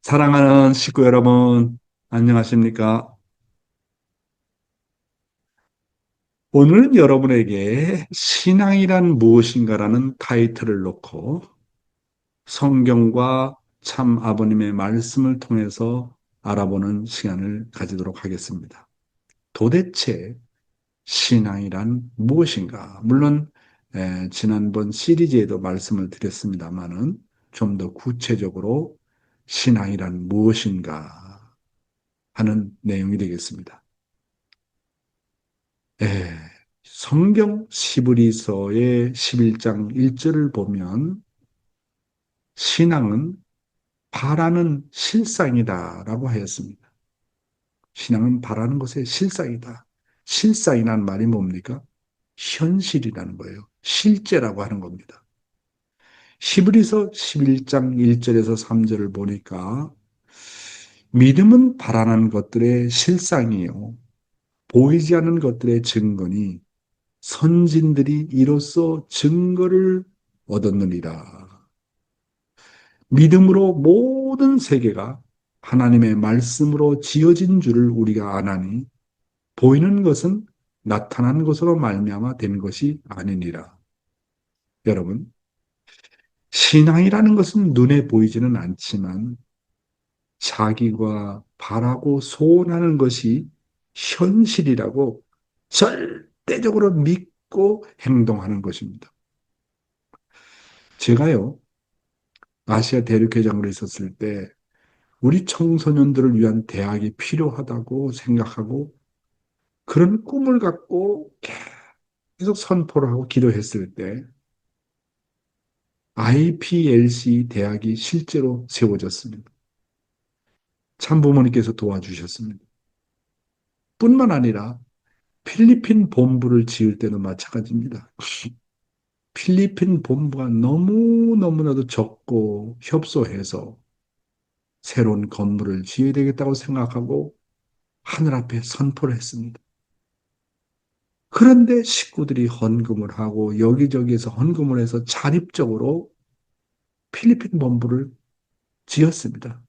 사랑하는 식구 여러분, 안녕하십니까? 오늘은 여러분에게 신앙이란 무엇인가라는 타이틀을 놓고 성경과 참 아버님의 말씀을 통해서 알아보는 시간을 가지도록 하겠습니다. 도대체 신앙이란 무엇인가? 물론 지난번 시리즈에도 말씀을 드렸습니다마는 좀 더 구체적으로 신앙이란 무엇인가 하는 내용이 되겠습니다. 예, 성경 시브리서의 11장 1절을 보면 신앙은 바라는 실상이다라고 하였습니다. 신앙은 바라는 것의 실상이다. 실상이라는 말이 뭡니까? 현실이라는 거예요. 실제라고 하는 겁니다. 시브리서 11장 1절에서 3절을 보니까 믿음은 바라는 것들의 실상이요. 보이지 않는 것들의 증거니 선진들이 이로써 증거를 얻었느니라. 믿음으로 모든 세계가 하나님의 말씀으로 지어진 줄을 우리가 아나니 보이는 것은 나타난 것으로 말미암아 된 것이 아니니라. 여러분, 신앙이라는 것은 눈에 보이지는 않지만 자기가 바라고 소원하는 것이 현실이라고 절대적으로 믿고 행동하는 것입니다. 제가요, 아시아 대륙회장으로 있었을 때 우리 청소년들을 위한 대학이 필요하다고 생각하고 그런 꿈을 갖고 계속 선포를 하고 기도했을 때 IPLC 대학이 실제로 세워졌습니다. 참부모님께서 도와주셨습니다. 뿐만 아니라 필리핀 본부를 지을 때도 마찬가지입니다. 필리핀 본부가 너무너무나도 적고 협소해서 새로운 건물을 지어야 되겠다고 생각하고 하늘 앞에 선포를 했습니다. 그런데 식구들이 헌금을 하고 여기저기에서 헌금을 해서 자립적으로 필리핀 본부를 지었습니다.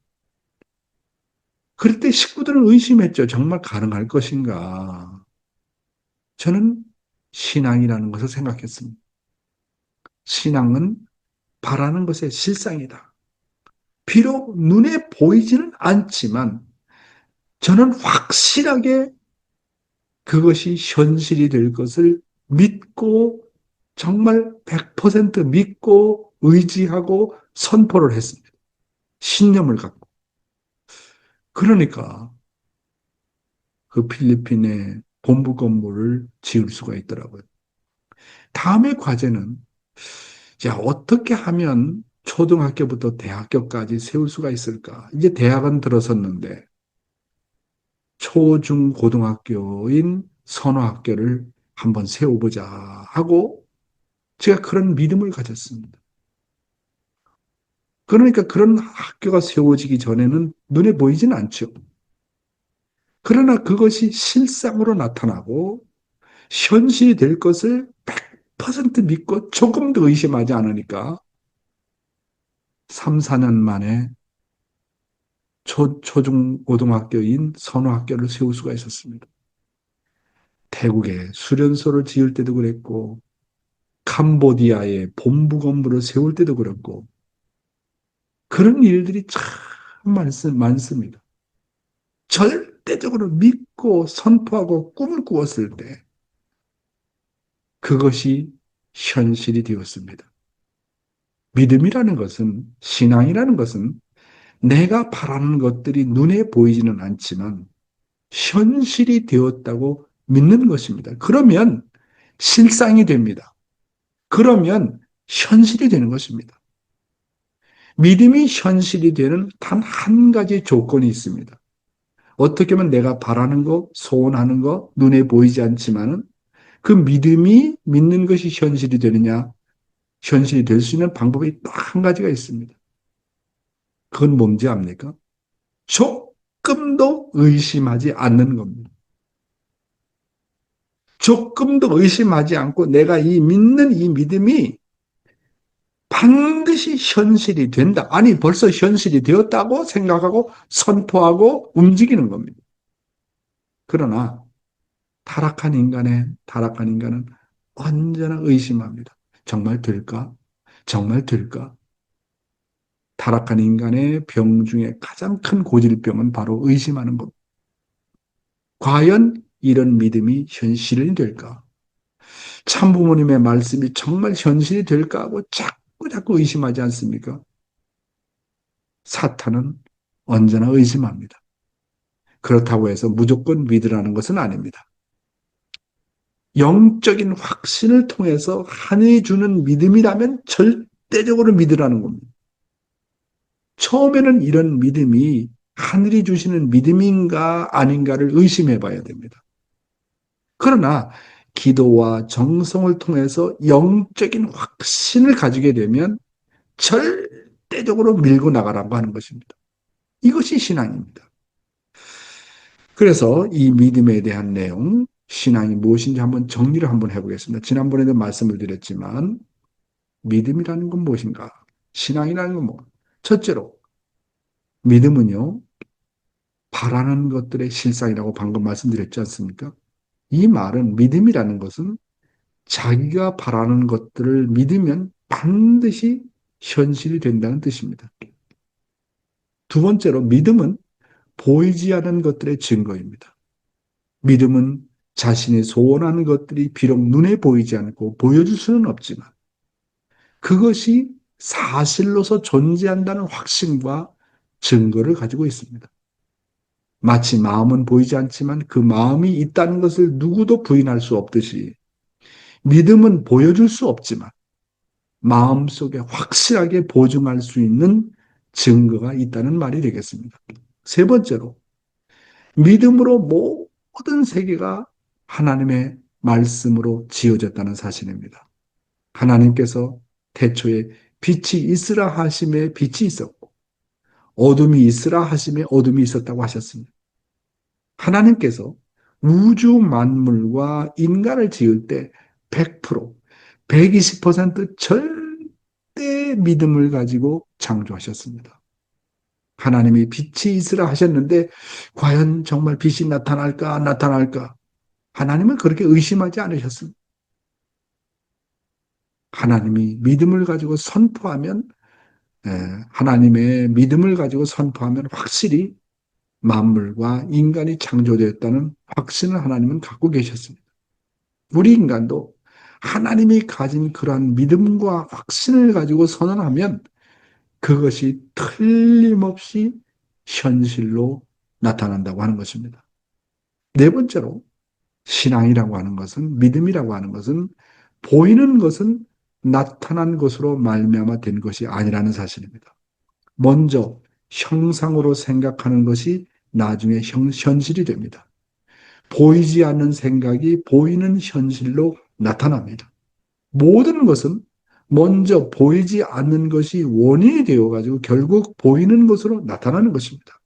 그럴 때 식구들은 의심했죠. 정말 가능할 것인가? 저는 신앙이라는 것을 생각했습니다. 신앙은 바라는 것의 실상이다. 비록 눈에 보이지는 않지만 저는 확실하게 그것이 현실이 될 것을 믿고 정말 100% 믿고 의지하고 선포를 했습니다. 신념을 갖고. 그러니까 그 필리핀의 본부 건물을 지을 수가 있더라고요. 다음의 과제는 자, 어떻게 하면 초등학교부터 대학교까지 세울 수가 있을까? 이제 대학은 들어섰는데 초, 중, 고등학교인 선호학교를 한번 세워보자 하고 제가 그런 믿음을 가졌습니다. 그러니까 그런 학교가 세워지기 전에는 눈에 보이진 않죠. 그러나 그것이 실상으로 나타나고 현실이 될 것을 100% 믿고 조금 더 의심하지 않으니까 3, 4년 만에 초중, 고등학교인 선호학교를 세울 수가 있었습니다. 태국에 수련소를 지을 때도 그랬고 캄보디아에 본부 건물을 세울 때도 그랬고 그런 일들이 참 많습니다. 절대적으로 믿고 선포하고 꿈을 꾸었을 때 그것이 현실이 되었습니다. 믿음이라는 것은 신앙이라는 것은 내가 바라는 것들이 눈에 보이지는 않지만 현실이 되었다고 믿는 것입니다. 그러면 실상이 됩니다. 그러면 현실이 되는 것입니다. 믿음이 현실이 되는 단 한 가지 조건이 있습니다. 어떻게 하면 내가 바라는 거, 소원하는 거, 눈에 보이지 않지만은 그 믿음이 믿는 것이 현실이 되느냐? 현실이 될 수 있는 방법이 딱 한 가지가 있습니다. 그건 뭔지 압니까? 조금도 의심하지 않는 겁니다. 조금도 의심하지 않고 내가 이 믿는 이 믿음이 반드시 현실이 된다. 아니, 벌써 현실이 되었다고 생각하고 선포하고 움직이는 겁니다. 그러나 타락한 인간은 언제나 의심합니다. 정말 될까? 정말 될까? 타락한 인간의 병 중에 가장 큰 고질병은 바로 의심하는 것. 과연 이런 믿음이 현실이 될까? 참부모님의 말씀이 정말 현실이 될까 하고 자꾸 의심하지 않습니까? 사탄은 언제나 의심합니다. 그렇다고 해서 무조건 믿으라는 것은 아닙니다. 영적인 확신을 통해서 하늘이 주는 믿음이라면 절대적으로 믿으라는 겁니다. 처음에는 이런 믿음이 하늘이 주시는 믿음인가 아닌가를 의심해 봐야 됩니다. 그러나 기도와 정성을 통해서 영적인 확신을 가지게 되면 절대적으로 밀고 나가라고 하는 것입니다. 이것이 신앙입니다. 그래서 이 믿음에 대한 내용, 신앙이 무엇인지 한번 정리를 한번 해보겠습니다. 지난번에도 말씀을 드렸지만 믿음이라는 건 무엇인가? 신앙이라는 건 뭐? 첫째로 믿음은요, 바라는 것들의 실상이라고 방금 말씀드렸지 않습니까? 이 말은 믿음이라는 것은 자기가 바라는 것들을 믿으면 반드시 현실이 된다는 뜻입니다. 두 번째로 믿음은 보이지 않는 것들의 증거입니다. 믿음은 자신이 소원하는 것들이 비록 눈에 보이지 않고 보여줄 수는 없지만 그것이 사실로서 존재한다는 확신과 증거를 가지고 있습니다. 마치 마음은 보이지 않지만 그 마음이 있다는 것을 누구도 부인할 수 없듯이 믿음은 보여줄 수 없지만 마음속에 확실하게 보증할 수 있는 증거가 있다는 말이 되겠습니다. 세 번째로 믿음으로 모든 세계가 하나님의 말씀으로 지어졌다는 사실입니다. 하나님께서 태초에 빛이 있으라 하심에 빛이 있었고 어둠이 있으라 하심에 어둠이 있었다고 하셨습니다. 하나님께서 우주 만물과 인간을 지을 때 100%, 120% 절대 믿음을 가지고 창조하셨습니다. 하나님이 빛이 있으라 하셨는데 과연 정말 빛이 나타날까 나타날까? 하나님은 그렇게 의심하지 않으셨습니다. 하나님이 믿음을 가지고 선포하면 하나님의 믿음을 가지고 선포하면 확실히 만물과 인간이 창조되었다는 확신을 하나님은 갖고 계셨습니다. 우리 인간도 하나님이 가진 그러한 믿음과 확신을 가지고 선언하면 그것이 틀림없이 현실로 나타난다고 하는 것입니다. 네 번째로 신앙이라고 하는 것은 믿음이라고 하는 것은 보이는 것은 나타난 것으로 말미암아 된 것이 아니라는 사실입니다. 먼저 형상으로 생각하는 것이 나중에 현실이 됩니다. 보이지 않는 생각이 보이는 현실로 나타납니다. 모든 것은 먼저 보이지 않는 것이 원인이 되어가지고 결국 보이는 것으로 나타나는 것입니다.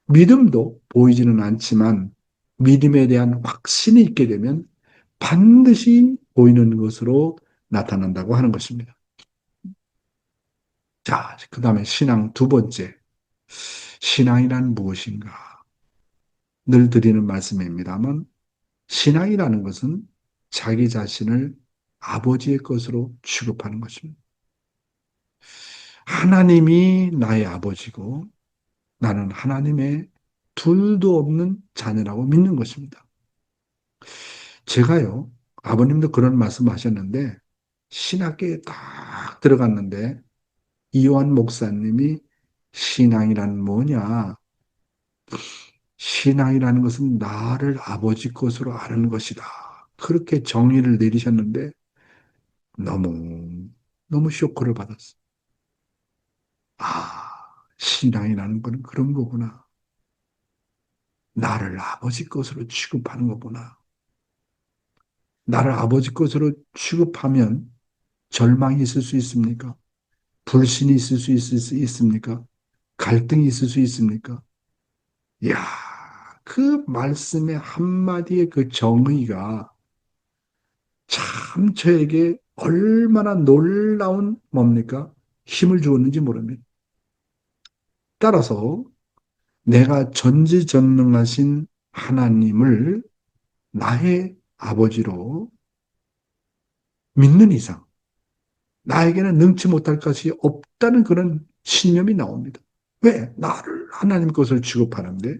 믿음도 보이지는 않지만 믿음에 대한 확신이 있게 되면 반드시 보이는 것으로 나타난다고 하는 것입니다. 자, 그 다음에 신앙 두 번째. 신앙이란 무엇인가? 늘 드리는 말씀입니다만, 신앙이라는 것은 자기 자신을 아버지의 것으로 취급하는 것입니다. 하나님이 나의 아버지고, 나는 하나님의 둘도 없는 자녀라고 믿는 것입니다. 제가요, 아버님도 그런 말씀 하셨는데, 신학계에 딱 들어갔는데, 이완 목사님이 신앙이란 뭐냐? 신앙이라는 것은 나를 아버지 것으로 아는 것이다. 그렇게 정의를 내리셨는데 너무 너무 쇼크를 받았어. 아, 신앙이라는 건 그런 거구나. 나를 아버지 것으로 취급하는 거구나. 나를 아버지 것으로 취급하면 절망이 있을 수 있습니까? 불신이 있을 수 있습니까? 갈등이 있을 수 있습니까? 이야, 그 말씀의 한마디의 그 정의가 참 저에게 얼마나 놀라운 뭡니까? 힘을 주었는지 모릅니다. 따라서 내가 전지전능하신 하나님을 나의 아버지로 믿는 이상 나에게는 능치 못할 것이 없다는 그런 신념이 나옵니다. 왜? 나를 하나님 것을 취급하는데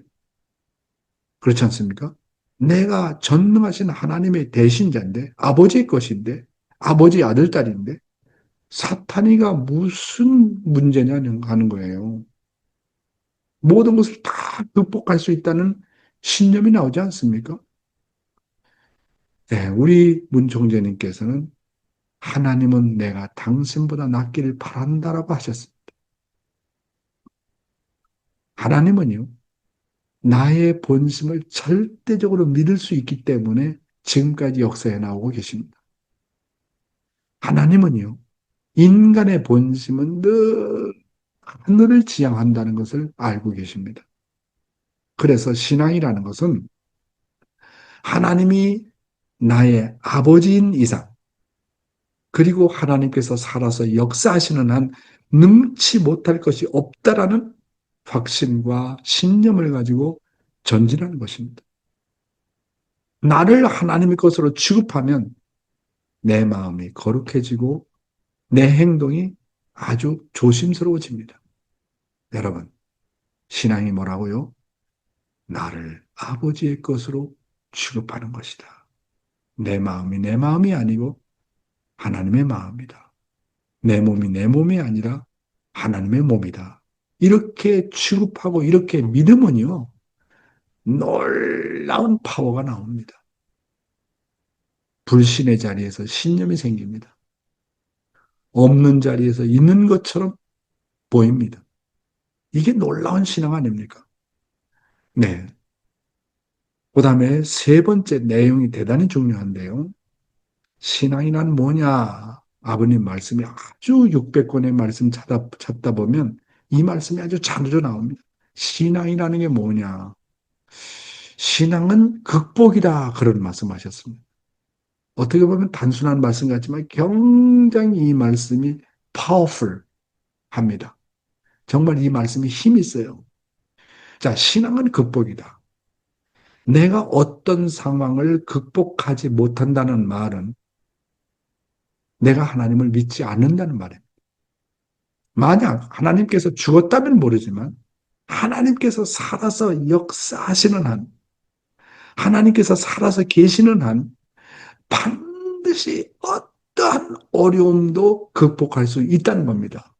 그렇지 않습니까? 내가 전능하신 하나님의 대신자인데 아버지의 것인데 아버지 아들, 딸인데 사탄이가 무슨 문제냐 하는 거예요. 모든 것을 다 극복할 수 있다는 신념이 나오지 않습니까? 네, 우리 문 총재님께서는 하나님은 내가 당신보다 낫기를 바란다라고 하셨습니다. 하나님은요, 나의 본심을 절대적으로 믿을 수 있기 때문에 지금까지 역사에 나오고 계십니다. 하나님은요, 인간의 본심은 늘 하늘을 지향한다는 것을 알고 계십니다. 그래서 신앙이라는 것은 하나님이 나의 아버지인 이상, 그리고 하나님께서 살아서 역사하시는 한 능치 못할 것이 없다라는 확신과 신념을 가지고 전진하는 것입니다. 나를 하나님의 것으로 취급하면 내 마음이 거룩해지고 내 행동이 아주 조심스러워집니다. 여러분, 신앙이 뭐라고요? 나를 아버지의 것으로 취급하는 것이다. 내 마음이 내 마음이 아니고 하나님의 마음이다. 내 몸이 내 몸이 아니라 하나님의 몸이다. 이렇게 취급하고 이렇게 믿으면요, 놀라운 파워가 나옵니다. 불신의 자리에서 신념이 생깁니다. 없는 자리에서 있는 것처럼 보입니다. 이게 놀라운 신앙 아닙니까? 네. 그 다음에 세 번째 내용이 대단히 중요한데요. 신앙이란 뭐냐? 아버님 말씀이 아주 600권의 말씀 찾다 보면 이 말씀이 아주 자주 나옵니다. 신앙이라는 게 뭐냐? 신앙은 극복이다. 그런 말씀하셨습니다. 어떻게 보면 단순한 말씀 같지만 굉장히 이 말씀이 파워풀 합니다. 정말 이 말씀이 힘이 있어요. 자, 신앙은 극복이다. 내가 어떤 상황을 극복하지 못한다는 말은 내가 하나님을 믿지 않는다는 말이에요. 만약 하나님께서 죽었다면 모르지만 하나님께서 살아서 역사하시는 한, 하나님께서 살아서 계시는 한 반드시 어떠한 어려움도 극복할 수 있다는 겁니다.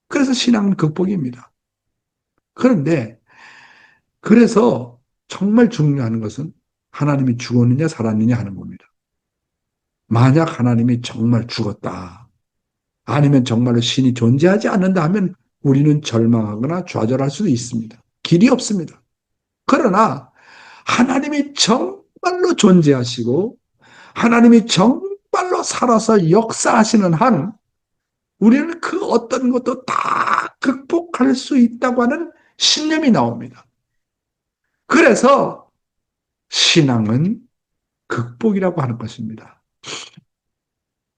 그래서 신앙은 극복입니다. 그런데 그래서 정말 중요한 것은 하나님이 죽었느냐 살았느냐 하는 겁니다. 만약 하나님이 정말 죽었다. 아니면 정말로 신이 존재하지 않는다 하면 우리는 절망하거나 좌절할 수도 있습니다. 길이 없습니다. 그러나 하나님이 정말로 존재하시고 하나님이 정말로 살아서 역사하시는 한 우리는 그 어떤 것도 다 극복할 수 있다고 하는 신념이 나옵니다. 그래서 신앙은 극복이라고 하는 것입니다.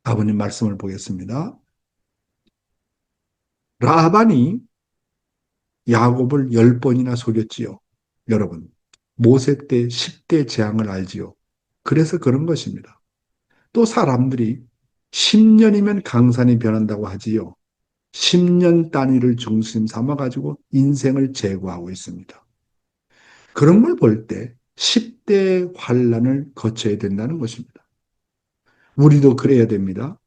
아버님 말씀을 보겠습니다. 라반이 야곱을 10번이나 속였지요. 여러분, 모세 때 10대 재앙을 알지요. 그래서 그런 것입니다. 또 사람들이 10년이면 강산이 변한다고 하지요. 10년 단위를 중심 삼아가지고 인생을 제고하고 있습니다. 그런 걸 볼 때 10대 환란을 거쳐야 된다는 것입니다. 우리도 그래야 됩니다.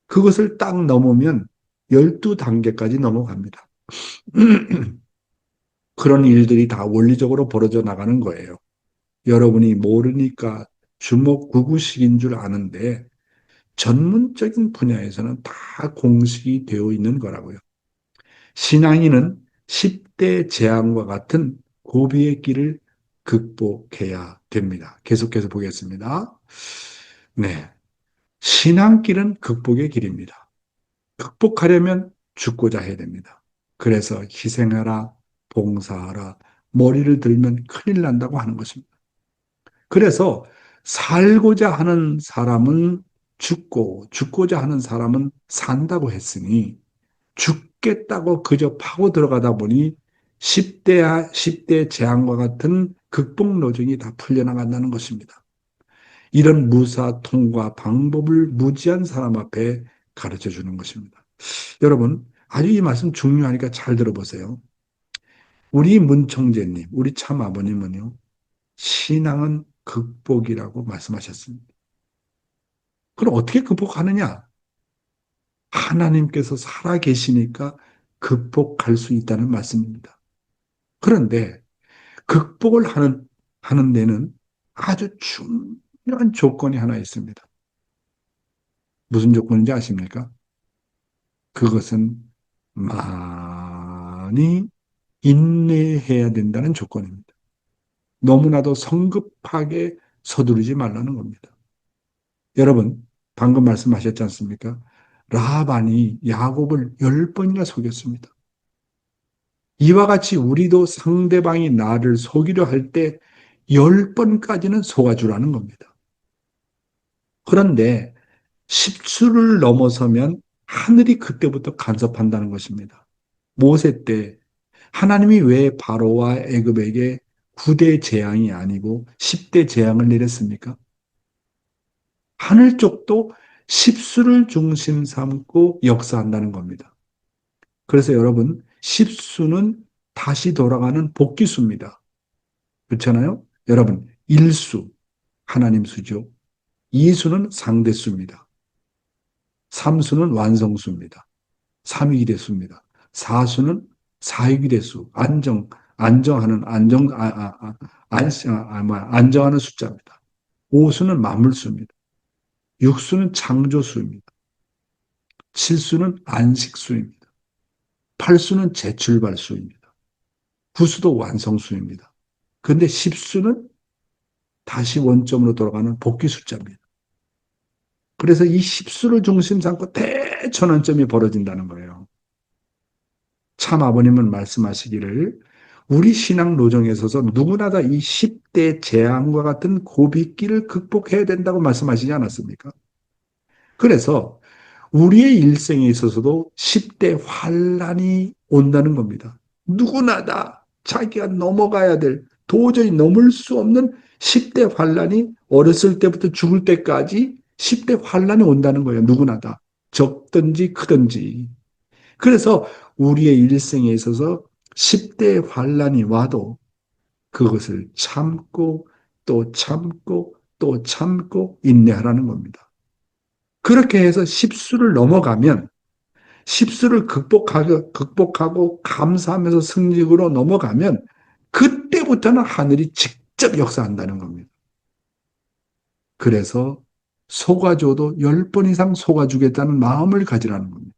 그것을 딱 넘으면 12단계까지 넘어갑니다. 그런 일들이 다 원리적으로 벌어져 나가는 거예요. 여러분이 모르니까 주먹구구식인 줄 아는데 전문적인 분야에서는 다 공식이 되어 있는 거라고요. 신앙인은 10대 재앙과 같은 고비의 길을 극복해야 됩니다. 계속해서 보겠습니다. 네. 신앙길은 극복의 길입니다. 극복하려면 죽고자 해야 됩니다. 그래서 희생하라, 봉사하라, 머리를 들면 큰일 난다고 하는 것입니다. 그래서 살고자 하는 사람은 죽고자 하는 사람은 산다고 했으니 죽겠다고 그저 파고 들어가다 보니 10대 재앙과 같은 극복 노정이 다 풀려나간다는 것입니다. 이런 무사 통과 방법을 무지한 사람 앞에 가르쳐 주는 것입니다. 여러분, 아주 이 말씀 중요하니까 잘 들어보세요. 우리 문총재님, 우리 참 아버님은요, 신앙은 극복이라고 말씀하셨습니다. 그럼 어떻게 극복하느냐? 하나님께서 살아계시니까 극복할 수 있다는 말씀입니다. 그런데 극복을 하는 데는 아주 중요한 조건이 하나 있습니다. 무슨 조건인지 아십니까? 그것은 많이 인내해야 된다는 조건입니다. 너무나도 성급하게 서두르지 말라는 겁니다. 여러분, 방금 말씀하셨지 않습니까? 라반이 야곱을 10번이나 속였습니다. 이와 같이 우리도 상대방이 나를 속이려 할 때 10번까지는 속아주라는 겁니다. 그런데 10수를 넘어서면 하늘이 그때부터 간섭한다는 것입니다. 모세 때 하나님이 왜 바로와 애굽에게 9대 재앙이 아니고 10대 재앙을 내렸습니까? 하늘 쪽도 10수를 중심 삼고 역사한다는 겁니다. 그래서 여러분, 10수는 다시 돌아가는 복귀수입니다. 그렇잖아요? 여러분, 1수, 하나님 수죠. 2수는 상대수입니다. 3수는 완성수입니다. 삼위기대수입니다. 4수는 사위기대수, 안정하는, 안정하는 숫자입니다. 5수는 만물수입니다. 6수는 창조수입니다. 7수는 안식수입니다. 8수는 재출발수입니다. 9수도 완성수입니다. 그런데 10수는 다시 원점으로 돌아가는 복귀 숫자입니다. 그래서 이 10수를 중심 삼고 대천원점이 벌어진다는 거예요. 참 아버님은 말씀하시기를 우리 신앙 노정에 있어서 누구나 다 이 10대 재앙과 같은 고비길을 극복해야 된다고 말씀하시지 않았습니까? 그래서 우리의 일생에 있어서도 10대 환란이 온다는 겁니다. 누구나 다 자기가 넘어가야 될 도저히 넘을 수 없는 10대 환란이 어렸을 때부터 죽을 때까지 10대 환란이 온다는 거예요. 누구나 다. 적든지 크든지. 그래서 우리의 일생에 있어서 10대 환란이 와도 그것을 참고 또 참고 또 참고 인내하라는 겁니다. 그렇게 해서 10수를 넘어가면 10수를 극복하고 감사하면서 승리로 넘어가면 그때부터는 하늘이 직접 역사한다는 겁니다. 그래서 속아줘도 10번 이상 속아주겠다는 마음을 가지라는 겁니다.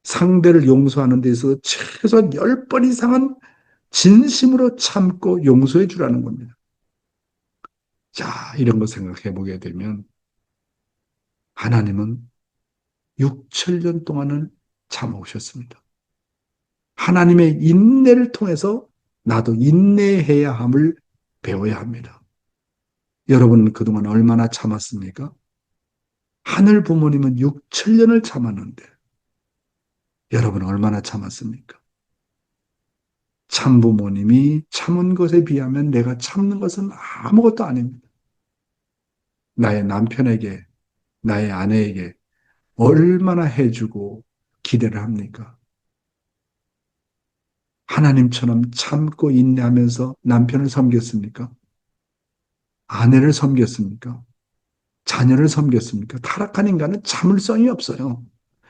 상대를 용서하는 데 있어서 최소한 10번 이상은 진심으로 참고 용서해 주라는 겁니다. 자, 이런 거 생각해 보게 되면 하나님은 6천년 동안을 참아오셨습니다. 하나님의 인내를 통해서 나도 인내해야 함을 배워야 합니다. 여러분은 그동안 얼마나 참았습니까? 하늘 부모님은 6천년을 참았는데 여러분은 얼마나 참았습니까? 참부모님이 참은 것에 비하면 내가 참는 것은 아무것도 아닙니다. 나의 남편에게, 나의 아내에게 얼마나 해주고 기대를 합니까? 하나님처럼 참고 인내하면서 남편을 섬겼습니까? 아내를 섬겼습니까? 자녀를 섬겼습니까? 타락한 인간은 참을성이 없어요.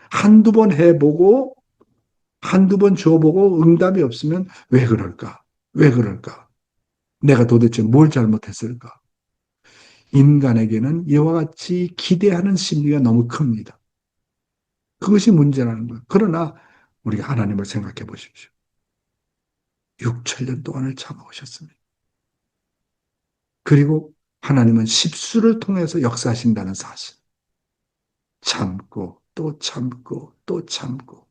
한두 번 해보고, 한두 번 줘보고 응답이 없으면 왜 그럴까? 왜 그럴까? 내가 도대체 뭘 잘못했을까? 인간에게는 이와 같이 기대하는 심리가 너무 큽니다. 그것이 문제라는 거예요. 그러나 우리가 하나님을 생각해 보십시오. 6천년 동안을 참아오셨습니다. 그리고 하나님은 십수를 통해서 역사하신다는 사실. 참고 또 참고 또 참고.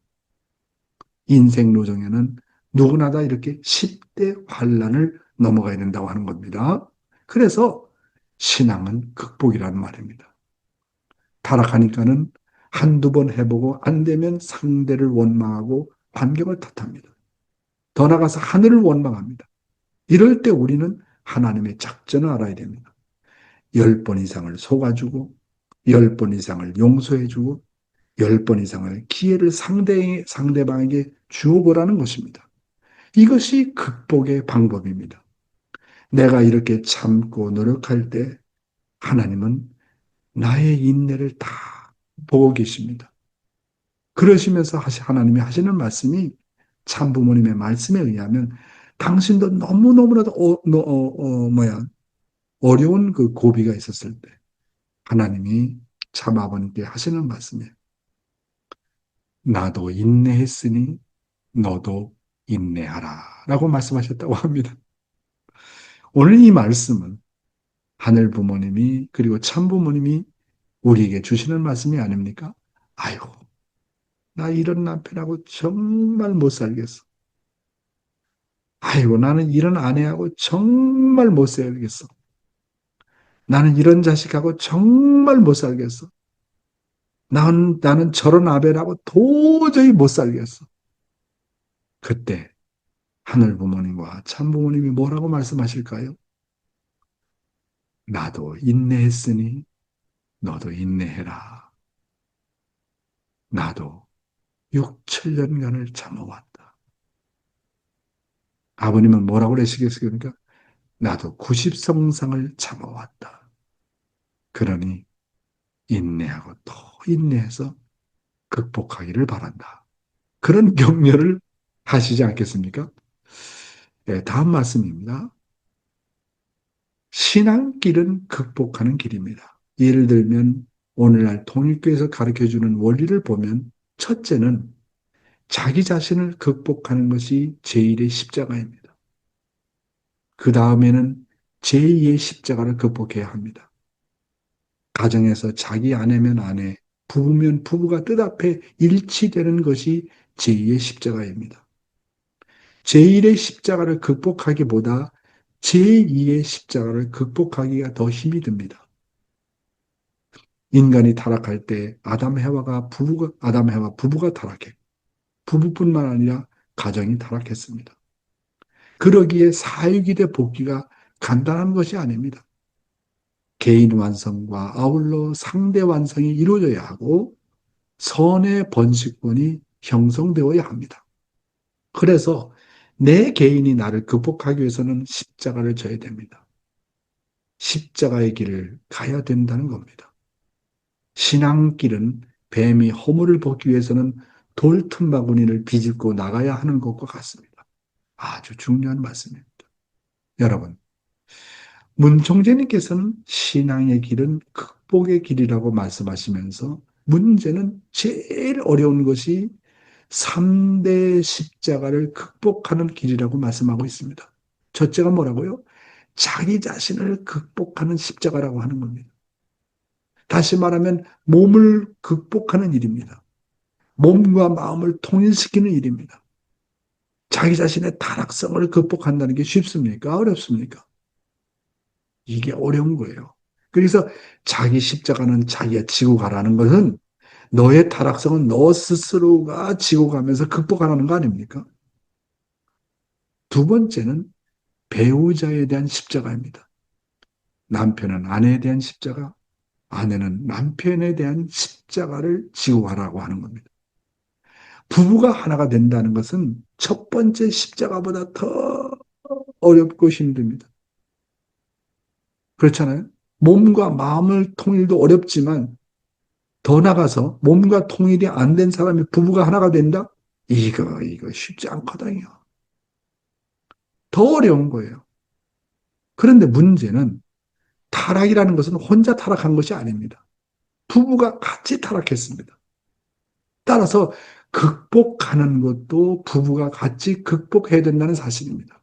인생 노정에는 누구나 다 이렇게 10대 환란을 넘어가야 된다고 하는 겁니다. 그래서 신앙은 극복이라는 말입니다. 타락하니까는 한두 번 해보고 안 되면 상대를 원망하고 환경을 탓합니다. 더 나아가서 하늘을 원망합니다. 이럴 때 우리는 하나님의 작전을 알아야 됩니다. 10번 이상을 속아주고 10번 이상을 용서해주고 10번 이상을 기회를 상대방에게 주어보라는 것입니다. 이것이 극복의 방법입니다. 내가 이렇게 참고 노력할 때 하나님은 나의 인내를 다 보고 계십니다. 그러시면서 하나님이 하시는 말씀이 참부모님의 말씀에 의하면 당신도 너무너무나도 어려운 그 고비가 있었을 때 하나님이 참 아버님께 하시는 말씀이에요. 나도 인내했으니 너도 인내하라 라고 말씀하셨다고 합니다. 오늘 이 말씀은 하늘 부모님이 그리고 참 부모님이 우리에게 주시는 말씀이 아닙니까? 아이고, 나 이런 남편하고 정말 못 살겠어. 아이고, 나는 이런 아내하고 정말 못 살겠어. 나는 이런 자식하고 정말 못 살겠어. 나는 저런 아벨하고 도저히 못 살겠어. 그때 하늘 부모님과 참 부모님이 뭐라고 말씀하실까요? 나도 인내했으니 너도 인내해라. 나도 6, 7년간을 참아왔다. 아버님은 뭐라고 그러시겠습니까? 나도 90성상을 참아왔다. 그러니 인내하고 또 인내해서 극복하기를 바란다. 그런 격려를 하시지 않겠습니까? 네, 다음 말씀입니다. 신앙길은 극복하는 길입니다. 예를 들면 오늘날 통일교에서 가르쳐주는 원리를 보면 첫째는 자기 자신을 극복하는 것이 제1의 십자가입니다. 그 다음에는 제2의 십자가를 극복해야 합니다. 가정에서 자기 아내면 아내, 부부면 부부가 뜻앞에 일치되는 것이 제2의 십자가입니다. 제1의 십자가를 극복하기보다 제2의 십자가를 극복하기가 더 힘이 듭니다. 인간이 타락할 때 아담 해와 부부가 타락해. 부부뿐만 아니라 가정이 타락했습니다. 그러기에 사육이 복귀가 간단한 것이 아닙니다. 개인 완성과 아울러 상대 완성이 이루어져야 하고 선의 번식권이 형성되어야 합니다. 그래서 내 개인이 나를 극복하기 위해서는 십자가를 져야 됩니다. 십자가의 길을 가야 된다는 겁니다. 신앙길은 뱀이 허물을 벗기 위해서는 돌틈바구니를 비집고 나가야 하는 것과 같습니다. 아주 중요한 말씀입니다. 여러분, 문총재님께서는 신앙의 길은 극복의 길이라고 말씀하시면서 문제는 제일 어려운 것이 3대 십자가를 극복하는 길이라고 말씀하고 있습니다. 첫째가 뭐라고요? 자기 자신을 극복하는 십자가라고 하는 겁니다. 다시 말하면 몸을 극복하는 일입니다. 몸과 마음을 통일시키는 일입니다. 자기 자신의 타락성을 극복한다는 게 쉽습니까? 어렵습니까? 이게 어려운 거예요. 그래서 자기 십자가는 자기가 지고 가라는 것은 너의 타락성은 너 스스로가 지고 가면서 극복하라는 거 아닙니까? 두 번째는 배우자에 대한 십자가입니다. 남편은 아내에 대한 십자가, 아내는 남편에 대한 십자가를 지고 가라고 하는 겁니다. 부부가 하나가 된다는 것은 첫 번째 십자가보다 더 어렵고 힘듭니다. 그렇잖아요? 몸과 마음을 통일도 어렵지만 더 나가서 몸과 통일이 안 된 사람이 부부가 하나가 된다? 이거 쉽지 않거든요. 더 어려운 거예요. 그런데 문제는 타락이라는 것은 혼자 타락한 것이 아닙니다. 부부가 같이 타락했습니다. 따라서 극복하는 것도 부부가 같이 극복해야 된다는 사실입니다.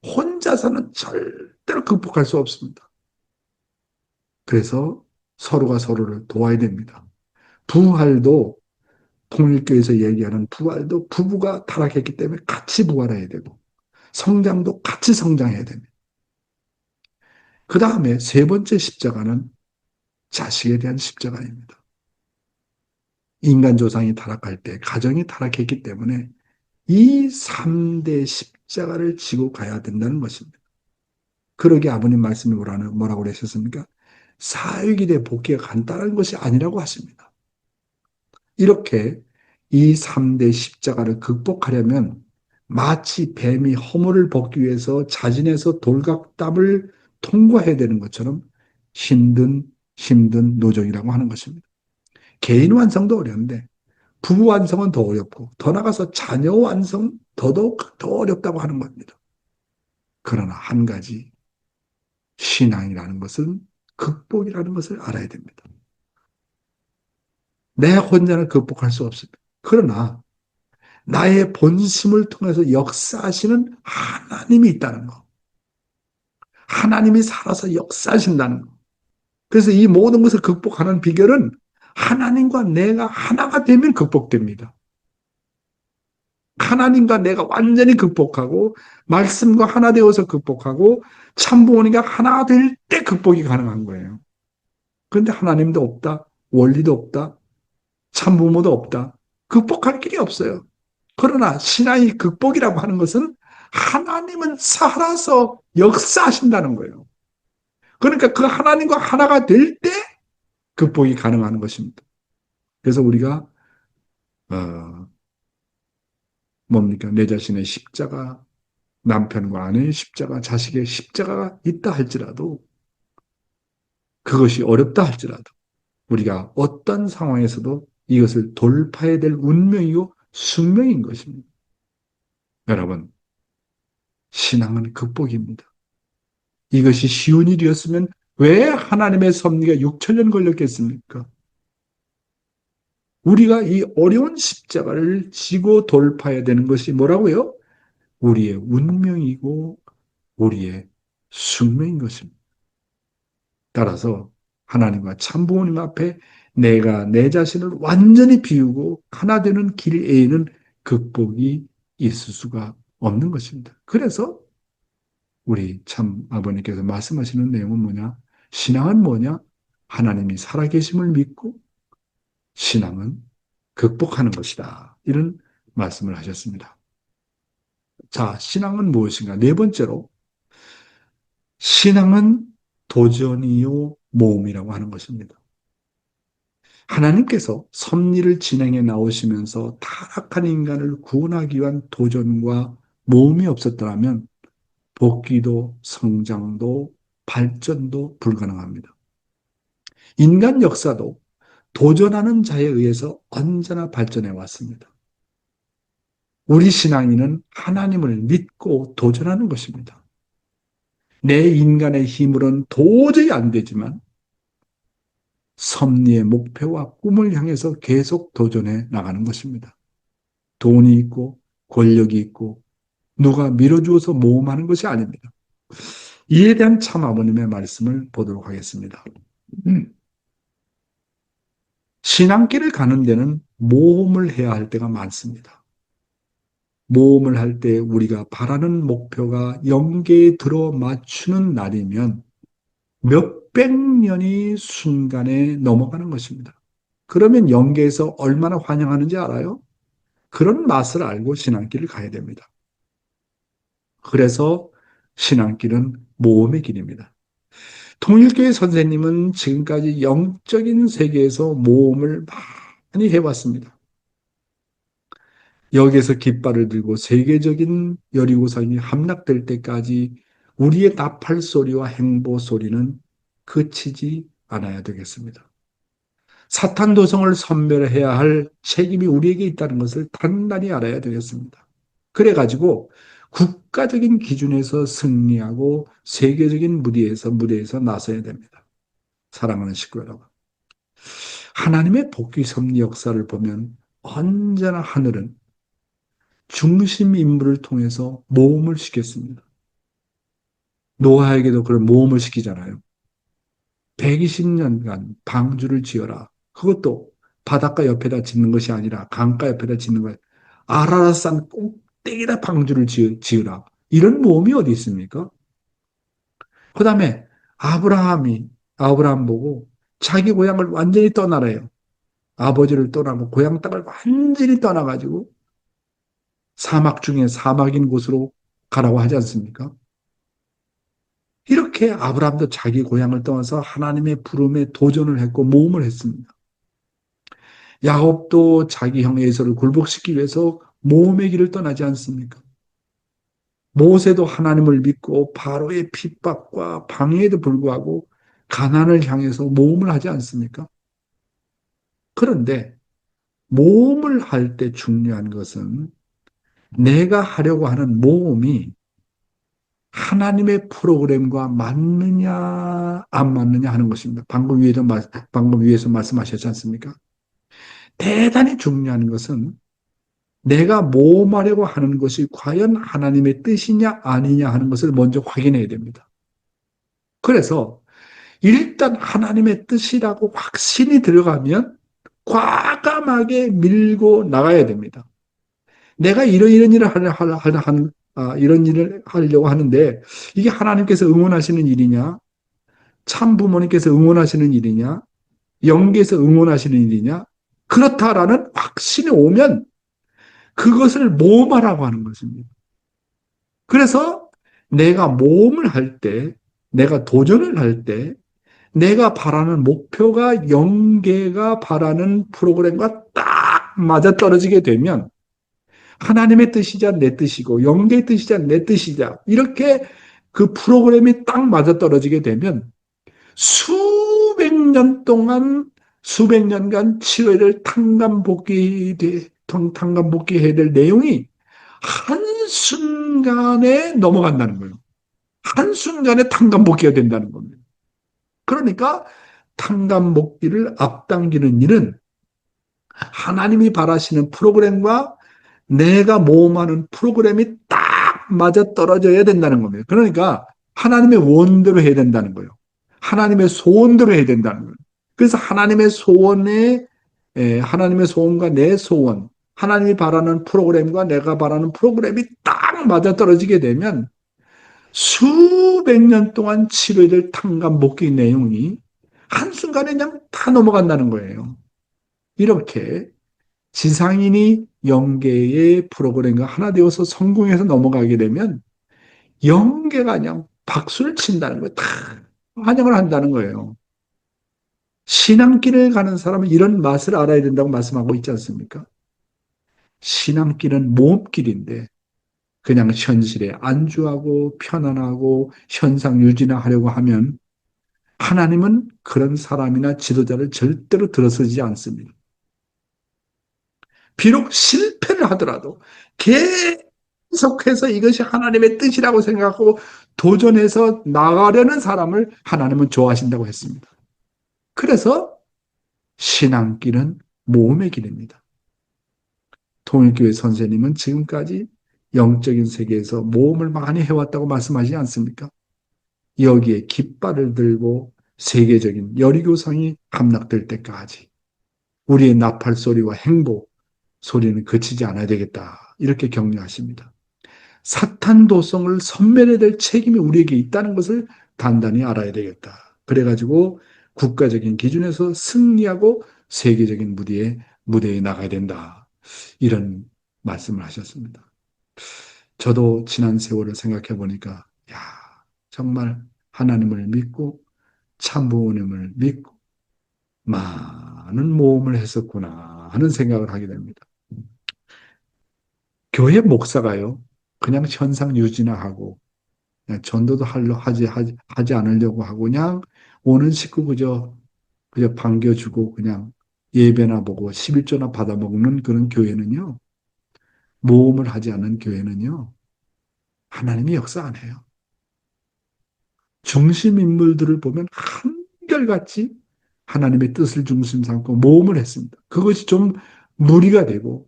혼자서는 절대로 극복할 수 없습니다. 그래서 서로가 서로를 도와야 됩니다. 부활도 통일교에서 얘기하는 부활도 부부가 타락했기 때문에 같이 부활해야 되고 성장도 같이 성장해야 됩니다. 그 다음에 세 번째 십자가는 자식에 대한 십자가입니다. 인간 조상이 타락할 때 가정이 타락했기 때문에 이 3대 십자가를 지고 가야 된다는 것입니다. 그러게 아버님 말씀이 뭐라고 그러셨습니까? 사육이 복귀가 간단한 것이 아니라고 하십니다. 이렇게 이 3대 십자가를 극복하려면 마치 뱀이 허물을 벗기 위해서 자진해서 돌각담을 통과해야 되는 것처럼 힘든 노정이라고 하는 것입니다. 개인 완성도 어려운데 부부 완성은 더 어렵고 더 나아가서 자녀 완성 더더욱 더 어렵다고 하는 겁니다. 그러나 한 가지 신앙이라는 것은 극복이라는 것을 알아야 됩니다. 내 혼자는 극복할 수 없습니다. 그러나 나의 본심을 통해서 역사하시는 하나님이 있다는 거. 하나님이 살아서 역사하신다는 거. 그래서 이 모든 것을 극복하는 비결은 하나님과 내가 하나가 되면 극복됩니다. 하나님과 내가 완전히 극복하고 말씀과 하나 되어서 극복하고 참부모니가 하나가 될 때 극복이 가능한 거예요. 그런데 하나님도 없다. 원리도 없다. 참부모도 없다. 극복할 길이 없어요. 그러나 신앙이 극복이라고 하는 것은 하나님은 살아서 역사하신다는 거예요. 그러니까 그 하나님과 하나가 될 때 극복이 가능한 것입니다. 그래서 우리가 뭡니까? 내 자신의 십자가, 남편과 아내의 십자가, 자식의 십자가가 있다 할지라도 그것이 어렵다 할지라도 우리가 어떤 상황에서도 이것을 돌파해야 될 운명이고 숙명인 것입니다. 여러분, 신앙은 극복입니다. 이것이 쉬운 일이었으면 왜 하나님의 섭리가 6천 년 걸렸겠습니까? 우리가 이 어려운 십자가를 지고 돌파해야 되는 것이 뭐라고요? 우리의 운명이고 우리의 숙명인 것입니다. 따라서 하나님과 참부모님 앞에 내가 내 자신을 완전히 비우고 하나 되는 길 외에는 극복이 있을 수가 없는 것입니다. 그래서 우리 참 아버님께서 말씀하시는 내용은 뭐냐? 신앙은 뭐냐? 하나님이 살아계심을 믿고 신앙은 극복하는 것이다. 이런 말씀을 하셨습니다. 자, 신앙은 무엇인가? 네 번째로, 신앙은 도전이요, 모험이라고 하는 것입니다. 하나님께서 섭리를 진행해 나오시면서 타락한 인간을 구원하기 위한 도전과 모험이 없었더라면 복귀도 성장도 발전도 불가능합니다. 인간 역사도 도전하는 자에 의해서 언제나 발전해 왔습니다. 우리 신앙인은 하나님을 믿고 도전하는 것입니다. 내 인간의 힘으로는 도저히 안 되지만 섭리의 목표와 꿈을 향해서 계속 도전해 나가는 것입니다. 돈이 있고 권력이 있고 누가 밀어주어서 모험하는 것이 아닙니다. 이에 대한 참 아버님의 말씀을 보도록 하겠습니다. 신앙길을 가는 데는 모험을 해야 할 때가 많습니다. 모험을 할 때 우리가 바라는 목표가 영계에 들어 맞추는 날이면 몇백 년이 순간에 넘어가는 것입니다. 그러면 영계에서 얼마나 환영하는지 알아요? 그런 맛을 알고 신앙길을 가야 됩니다. 그래서 신앙길은 모험의 길입니다. 통일교회 선생님은 지금까지 영적인 세계에서 모험을 많이 해왔습니다. 여기에서 깃발을 들고 세계적인 여리고성이 함락될 때까지 우리의 나팔 소리와 행보 소리는 그치지 않아야 되겠습니다. 사탄 도성을 섬멸해야 할 책임이 우리에게 있다는 것을 단단히 알아야 되겠습니다. 그래가지고 국가적인 기준에서 승리하고 세계적인 무대에서 나서야 됩니다. 사랑하는 식구 여러분. 하나님의 복귀 섭리 역사를 보면 언제나 하늘은 중심 인물을 통해서 모험을 시켰습니다. 노아에게도 그런 모험을 시키잖아요. 120년간 방주를 지어라. 그것도 바닷가 옆에다 짓는 것이 아니라 강가 옆에다 짓는 거예요. 아라라산 꼭대기에다 방주를 지으라. 이런 모험이 어디 있습니까? 그 다음에 아브라함 보고 자기 고향을 완전히 떠나래요. 아버지를 떠나고 고향 땅을 완전히 떠나가지고 사막 중에 사막인 곳으로 가라고 하지 않습니까? 이렇게 아브라함도 자기 고향을 떠나서 하나님의 부름에 도전을 했고 모험을 했습니다. 야곱도 자기 형 에서를 굴복시키기 위해서 모험의 길을 떠나지 않습니까? 모세도 하나님을 믿고 바로의 핍박과 방해에도 불구하고 가난을 향해서 모험을 하지 않습니까? 그런데 모험을 할 때 중요한 것은 내가 하려고 하는 모험이 하나님의 프로그램과 맞느냐, 안 맞느냐 하는 것입니다. 방금 위에서 말씀하셨지 않습니까? 대단히 중요한 것은 내가 모험하려고 하는 것이 과연 하나님의 뜻이냐, 아니냐 하는 것을 먼저 확인해야 됩니다. 그래서 일단 하나님의 뜻이라고 확신이 들어가면 과감하게 밀고 나가야 됩니다. 내가 이런 일을 이런 일을 하려고 하는데 이게 하나님께서 응원하시는 일이냐? 참 부모님께서 응원하시는 일이냐? 영계에서 응원하시는 일이냐? 그렇다라는 확신이 오면 그것을 모험하라고 하는 것입니다. 그래서 내가 모험을 할 때, 내가 도전을 할 때, 내가 바라는 목표가 영계가 바라는 프로그램과 딱 맞아떨어지게 되면 하나님의 뜻이자 내 뜻이고 영계의 뜻이자 내 뜻이자 이렇게 그 프로그램이 딱 맞아떨어지게 되면 수백 년간 치료를 탕감복귀해야 될 내용이 한순간에 넘어간다는 거예요. 한순간에 탕감복귀가 된다는 겁니다. 그러니까 탕감복귀를 앞당기는 일은 하나님이 바라시는 프로그램과 내가 모험하는 프로그램이 딱 맞아 떨어져야 된다는 겁니다. 그러니까 하나님의 원대로 해야 된다는 거예요. 하나님의 소원대로 해야 된다는 거예요. 그래서 하나님의 소원과 내 소원, 하나님이 바라는 프로그램과 내가 바라는 프로그램이 딱 맞아 떨어지게 되면 수백 년 동안 치료될 탕감복귀 내용이 한순간에 그냥 다 넘어간다는 거예요. 이렇게 지상인이 영계의 프로그램과 하나 되어서 성공해서 넘어가게 되면 영계가 그냥 박수를 친다는 거예요. 다 환영을 한다는 거예요. 신앙길을 가는 사람은 이런 맛을 알아야 된다고 말씀하고 있지 않습니까? 신앙길은 모험길인데 그냥 현실에 안주하고 편안하고 현상 유지나 하려고 하면 하나님은 그런 사람이나 지도자를 절대로 들어서지 않습니다. 비록 실패를 하더라도 계속해서 이것이 하나님의 뜻이라고 생각하고 도전해서 나가려는 사람을 하나님은 좋아하신다고 했습니다. 그래서 신앙길은 모험의 길입니다. 통일교회 선생님은 지금까지 영적인 세계에서 모험을 많이 해왔다고 말씀하지 않습니까? 여기에 깃발을 들고 세계적인 여리고성이 함락될 때까지 우리의 나팔 소리와 행복 소리는 그치지 않아야 되겠다. 이렇게 격려하십니다. 사탄 도성을 섬멸해야 될 책임이 우리에게 있다는 것을 단단히 알아야 되겠다. 그래가지고 국가적인 기준에서 승리하고 세계적인 무대에 나가야 된다. 이런 말씀을 하셨습니다. 저도 지난 세월을 생각해 보니까, 야, 정말 하나님을 믿고 참부모님을 믿고 많은 모험을 했었구나 하는 생각을 하게 됩니다. 교회 목사가요, 그냥 현상 유지나 하고, 그냥 전도도 하지 않으려고 하고, 그냥 오는 식구 그저 반겨주고, 그냥 예배나 보고, 11조나 받아먹는 그런 교회는요, 모험을 하지 않는 교회는요, 하나님이 역사 안 해요. 중심 인물들을 보면 한결같이 하나님의 뜻을 중심 삼고 모험을 했습니다. 그것이 좀 무리가 되고,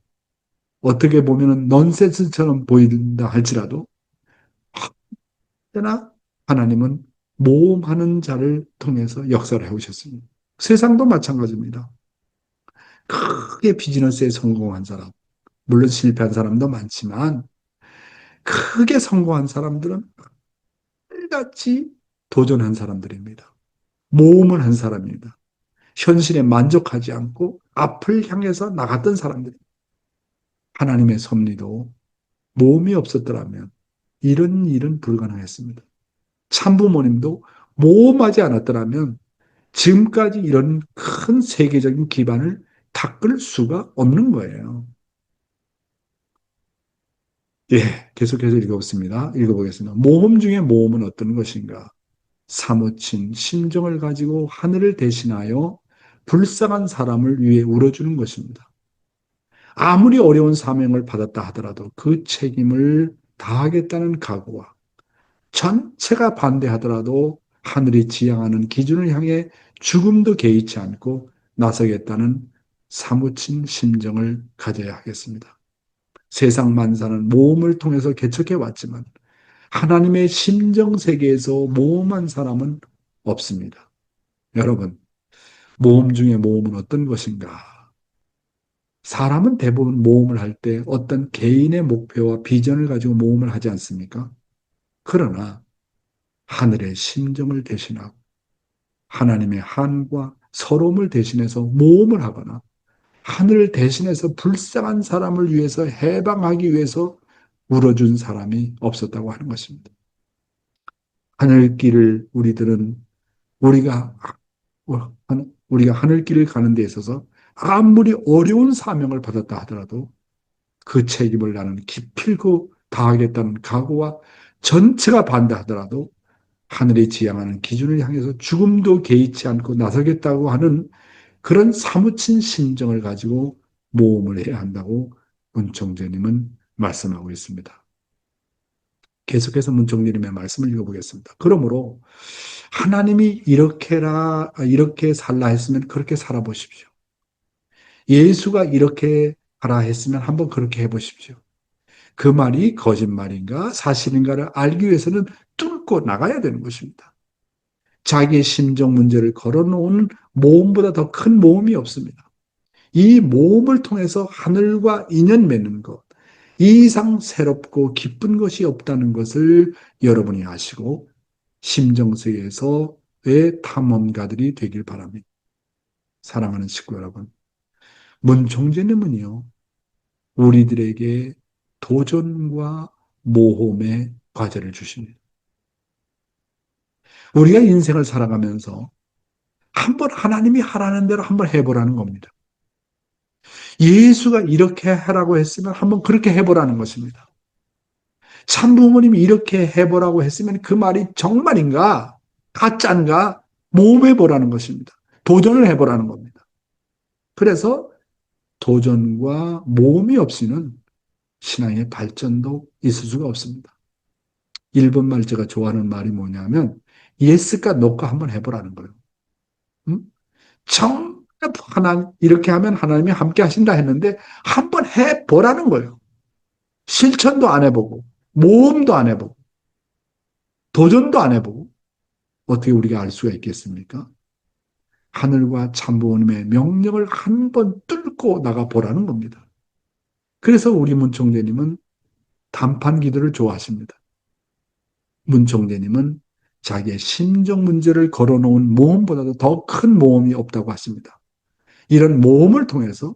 어떻게 보면 넌센스처럼 보인다 할지라도, 그러나 하나님은 모험하는 자를 통해서 역사를 해오셨습니다. 세상도 마찬가지입니다. 크게 비즈니스에 성공한 사람, 물론 실패한 사람도 많지만 크게 성공한 사람들은 똑같이 도전한 사람들입니다. 모험을 한 사람입니다. 현실에 만족하지 않고 앞을 향해서 나갔던 사람들이 하나님의 섭리도 모험이 없었더라면 이런 일은 불가능했습니다. 참부모님도 모험하지 않았더라면 지금까지 이런 큰 세계적인 기반을 닦을 수가 없는 거예요. 예, 계속해서 읽어보겠습니다. 모험 중에 모험은 어떤 것인가? 사무친 심정을 가지고 하늘을 대신하여 불쌍한 사람을 위해 울어주는 것입니다. 아무리 어려운 사명을 받았다 하더라도 그 책임을 다하겠다는 각오와 전체가 반대하더라도 하늘이 지향하는 기준을 향해 죽음도 개의치 않고 나서겠다는 사무친 심정을 가져야 하겠습니다. 세상 만사는 모험을 통해서 개척해 왔지만 하나님의 심정 세계에서 모험한 사람은 없습니다. 여러분, 모험 중에 모험은 어떤 것인가? 사람은 대부분 모험을 할 때 어떤 개인의 목표와 비전을 가지고 모험을 하지 않습니까? 그러나 하늘의 심정을 대신하고 하나님의 한과 서러움을 대신해서 모험을 하거나 하늘을 대신해서 불쌍한 사람을 위해서 해방하기 위해서 울어준 사람이 없었다고 하는 것입니다. 하늘길을 우리가 우리가 하늘길을 가는 데 있어서 아무리 어려운 사명을 받았다 하더라도 그 책임을 나는 기필코 다하겠다는 각오와 전체가 반대하더라도 하늘이 지향하는 기준을 향해서 죽음도 개의치 않고 나서겠다고 하는 그런 사무친 심정을 가지고 모험을 해야 한다고 문총재님은 말씀하고 있습니다. 계속해서 문총재님의 말씀을 읽어보겠습니다. 그러므로 하나님이 이렇게 살라 했으면 그렇게 살아보십시오. 예수가 이렇게 하라 했으면 한번 그렇게 해보십시오. 그 말이 거짓말인가 사실인가를 알기 위해서는 뚫고 나가야 되는 것입니다. 자기의 심정 문제를 걸어놓은 모험보다 더 큰 모험이 없습니다. 이 모험을 통해서 하늘과 인연 맺는 것, 이 이상 새롭고 기쁜 것이 없다는 것을 여러분이 아시고 심정세계에서의 탐험가들이 되길 바랍니다. 사랑하는 식구 여러분, 문총재님은요, 우리들에게 도전과 모험의 과제를 주십니다. 우리가 인생을 살아가면서 한번 하나님이 하라는 대로 한번 해보라는 겁니다. 예수가 이렇게 하라고 했으면 한번 그렇게 해보라는 것입니다. 참부모님이 이렇게 해보라고 했으면 그 말이 정말인가, 가짜인가, 모험해보라는 것입니다. 도전을 해보라는 겁니다. 그래서 도전과 모험이 없이는 신앙의 발전도 있을 수가 없습니다. 일본말 제가 좋아하는 말이 뭐냐면 예스가 노가 한번 해보라는 거예요. 응? 정말 이렇게 하면 하나님이 함께 하신다 했는데 한번 해보라는 거예요. 실천도 안 해보고 모험도 안 해보고 도전도 안 해보고 어떻게 우리가 알 수가 있겠습니까? 하늘과 참부모님의 명령을 한번 뚫고 나가보라는 겁니다. 그래서 우리 문총재님은 단판 기도를 좋아하십니다. 문총재님은 자기의 심정 문제를 걸어놓은 모험보다도 더 큰 모험이 없다고 하십니다. 이런 모험을 통해서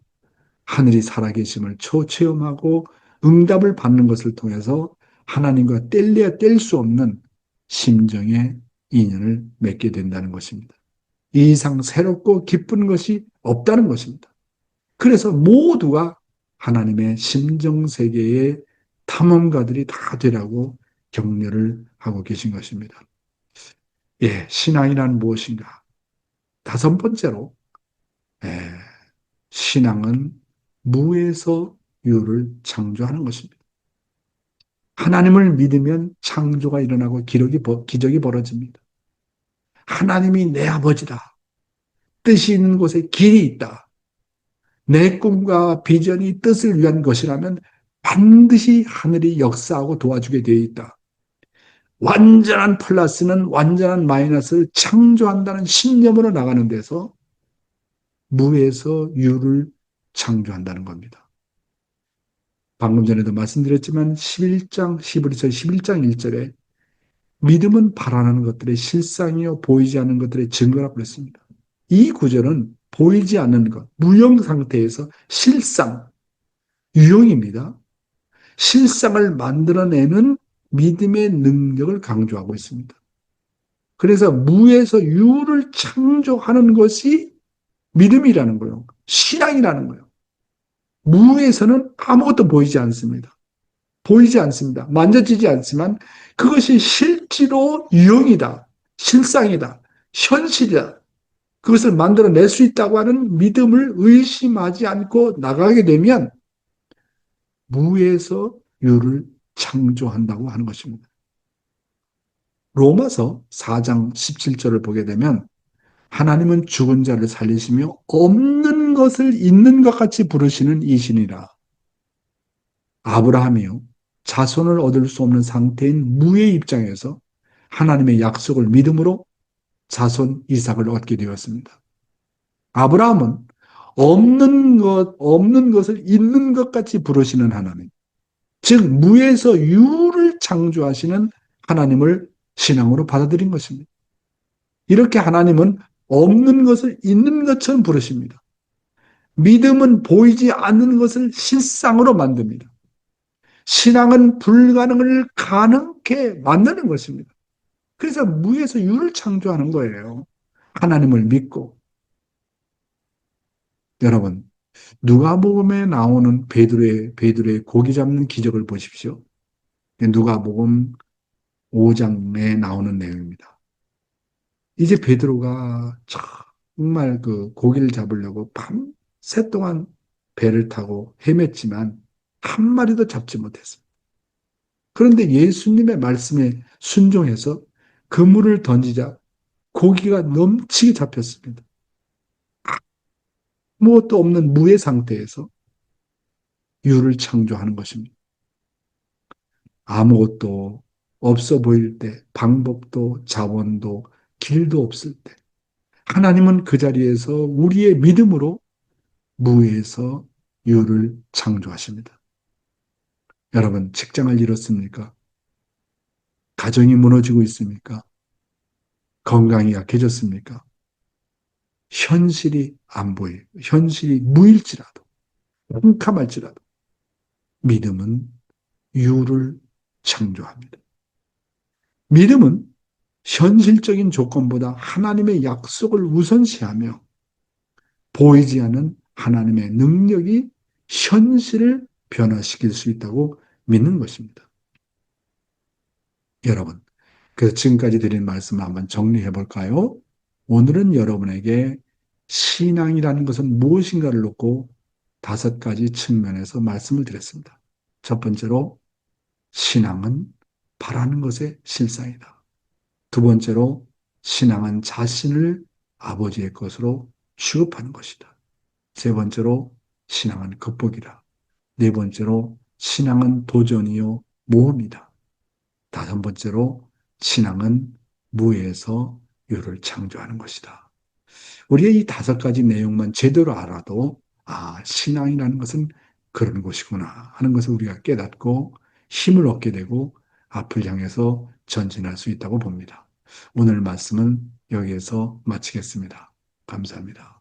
하늘이 살아계심을 초체험하고 응답을 받는 것을 통해서 하나님과 뗄래야 뗄 수 없는 심정의 인연을 맺게 된다는 것입니다. 이 이상 새롭고 기쁜 것이 없다는 것입니다. 그래서 모두가 하나님의 심정세계의 탐험가들이 다 되라고 격려를 하고 계신 것입니다. 예, 신앙이란 무엇인가? 다섯 번째로, 예, 신앙은 무에서 유를 창조하는 것입니다. 하나님을 믿으면 창조가 일어나고 기적이 벌어집니다. 하나님이 내 아버지다. 뜻이 있는 곳에 길이 있다. 내 꿈과 비전이 뜻을 위한 것이라면 반드시 하늘이 역사하고 도와주게 되어 있다. 완전한 플러스는 완전한 마이너스를 창조한다는 신념으로 나가는 데서 무에서 유를 창조한다는 겁니다. 방금 전에도 말씀드렸지만 11장, 히브리서 11장 1절에 믿음은 바라는 것들의 실상이요 보이지 않는 것들의 증거라고 그랬습니다. 이 구절은 보이지 않는 것, 무형 상태에서 실상, 유형입니다. 실상을 만들어내는 믿음의 능력을 강조하고 있습니다. 그래서 무에서 유를 창조하는 것이 믿음이라는 거예요. 신앙이라는 거예요. 무에서는 아무것도 보이지 않습니다. 보이지 않습니다. 만져지지 않지만 그것이 실제로 유형이다. 실상이다. 현실이다. 그것을 만들어낼 수 있다고 하는 믿음을 의심하지 않고 나가게 되면 무에서 유를 창조한다고 하는 것입니다. 로마서 4장 17절을 보게 되면 하나님은 죽은 자를 살리시며 없는 것을 있는 것 같이 부르시는 이신이라. 아브라함이요. 자손을 얻을 수 없는 상태인 무의 입장에서 하나님의 약속을 믿음으로 자손 이삭을 얻게 되었습니다. 아브라함은 없는 것을 있는 것 같이 부르시는 하나님. 즉, 무에서 유를 창조하시는 하나님을 신앙으로 받아들인 것입니다. 이렇게 하나님은 없는 것을 있는 것처럼 부르십니다. 믿음은 보이지 않는 것을 실상으로 만듭니다. 신앙은 불가능을 가능케 만드는 것입니다. 그래서 무에서 유를 창조하는 거예요. 하나님을 믿고. 여러분, 누가복음에 나오는 베드로의 고기 잡는 기적을 보십시오. 누가복음 5장에 나오는 내용입니다. 이제 베드로가 정말 그 고기를 잡으려고 밤새 동안 배를 타고 헤맸지만 한 마리도 잡지 못했습니다. 그런데 예수님의 말씀에 순종해서 그물을 던지자 고기가 넘치게 잡혔습니다. 무엇도 없는 무의 상태에서 유를 창조하는 것입니다. 아무것도 없어 보일 때, 방법도 자원도 길도 없을 때, 하나님은 그 자리에서 우리의 믿음으로 무에서 유를 창조하십니다. 여러분, 직장을 잃었습니까? 가정이 무너지고 있습니까? 건강이 약해졌습니까? 현실이 안 보여요. 현실이 무일지라도, 캄캄할지라도 믿음은 유를 창조합니다. 믿음은 현실적인 조건보다 하나님의 약속을 우선시하며 보이지 않는 하나님의 능력이 현실을 변화시킬 수 있다고 믿는 것입니다. 여러분, 그래서 지금까지 드린 말씀을 한번 정리해 볼까요? 오늘은 여러분에게 신앙이라는 것은 무엇인가를 놓고 5가지 측면에서 말씀을 드렸습니다. 첫 번째로, 신앙은 바라는 것의 실상이다. 두 번째로, 신앙은 자신을 아버지의 것으로 취급하는 것이다. 세 번째로, 신앙은 극복이다. 네 번째로, 신앙은 도전이요 모험이다. 다섯 번째로, 신앙은 무에서 유를 창조하는 것이다. 우리의 이 5가지 내용만 제대로 알아도 신앙이라는 것은 그런 것이구나 하는 것을 우리가 깨닫고 힘을 얻게 되고 앞을 향해서 전진할 수 있다고 봅니다. 오늘 말씀은 여기에서 마치겠습니다. 감사합니다.